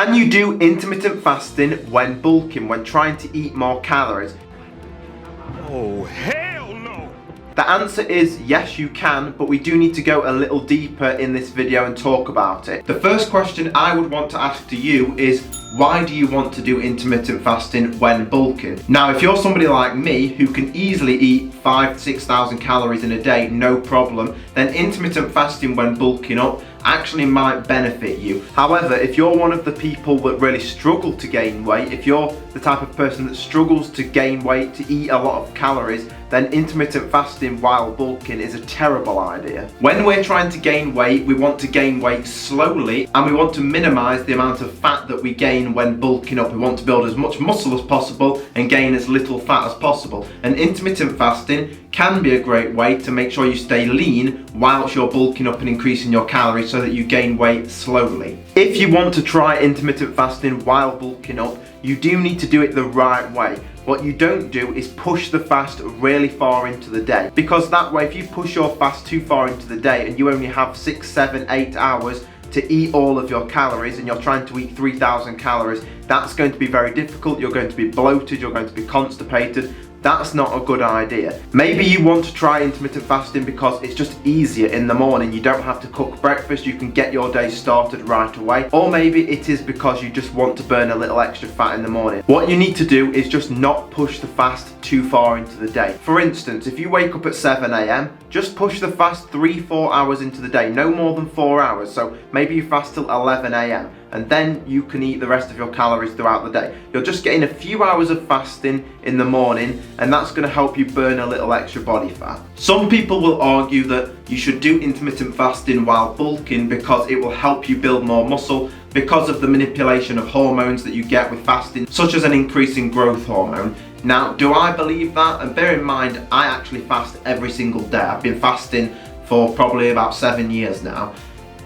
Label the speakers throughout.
Speaker 1: Can you do intermittent fasting when bulking, when trying to eat more calories?
Speaker 2: Oh, hell no!
Speaker 1: The answer is yes, you can, but we do need to go a little deeper in this video and talk about it. The first question I would want to ask to you is, why do you want to do intermittent fasting when bulking? Now, if you're somebody like me who can easily eat 5,000 to 6,000 calories in a day, no problem, then intermittent fasting when bulking up actually might benefit you. However, if you're one of the people that really struggle to gain weight, if you're the type of person that struggles to gain weight, to eat a lot of calories, then intermittent fasting while bulking is a terrible idea. When we're trying to gain weight, we want to gain weight slowly and we want to minimize the amount of fat that we gain when bulking up. We want to build as much muscle as possible and gain as little fat as possible. And intermittent fasting can be a great way to make sure you stay lean whilst you're bulking up and increasing your calories so that you gain weight slowly. If you want to try intermittent fasting while bulking up, you do need to do it the right way. What you don't do is push the fast really far into the day, because that way if you push your fast too far into the day and you only have 6, 7, 8 hours to eat all of your calories and you're trying to eat 3,000 calories, that's going to be very difficult. You're going to be bloated, you're going to be constipated. That's not a good idea. Maybe you want to try intermittent fasting because it's just easier in the morning. You don't have to cook breakfast, you can get your day started right away. Or maybe it is because you just want to burn a little extra fat in the morning. What you need to do is just not push the fast too far into the day. For instance, if you wake up at 7 AM, just push the fast 3-4 hours into the day, no more than 4 hours. So maybe you fast till 11 AM. and then you can eat the rest of your calories throughout the day. You're just getting a few hours of fasting in the morning, and that's going to help you burn a little extra body fat. Some people will argue that you should do intermittent fasting while bulking because it will help you build more muscle because of the manipulation of hormones that you get with fasting, such as an increase in growth hormone. Now, do I believe that? And bear in mind, I actually fast every single day. I've been fasting for probably about 7 years now.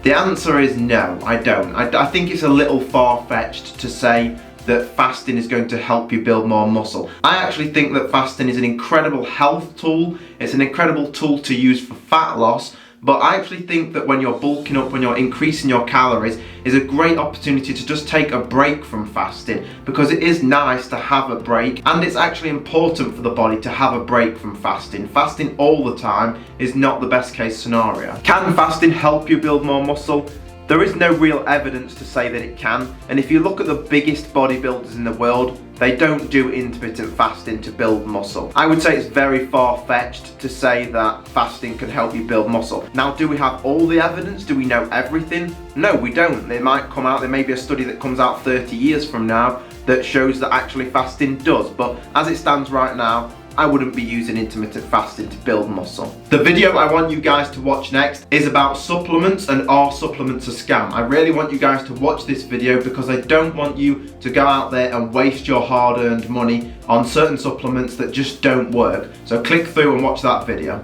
Speaker 1: The answer is no, I don't. I think it's a little far-fetched to say that fasting is going to help you build more muscle. I actually think that fasting is an incredible health tool. It's an incredible tool to use for fat loss, but I actually think that when you're bulking up, when you're increasing your calories, is a great opportunity to just take a break from fasting, because it is nice to have a break, and it's actually important for the body to have a break from fasting. Fasting all the time is not the best case scenario. Can fasting help you build more muscle? There is no real evidence to say that it can, and if you look at the biggest bodybuilders in the world, they don't do intermittent fasting to build muscle. I would say it's very far-fetched to say that fasting can help you build muscle. Now, do we have all the evidence? Do we know everything? No, we don't. There may be a study that comes out 30 years from now that shows that actually fasting does, but as it stands right now, I wouldn't be using intermittent fasting to build muscle. The video I want you guys to watch next is about supplements and are supplements a scam. I really want you guys to watch this video because I don't want you to go out there and waste your hard-earned money on certain supplements that just don't work. So click through and watch that video.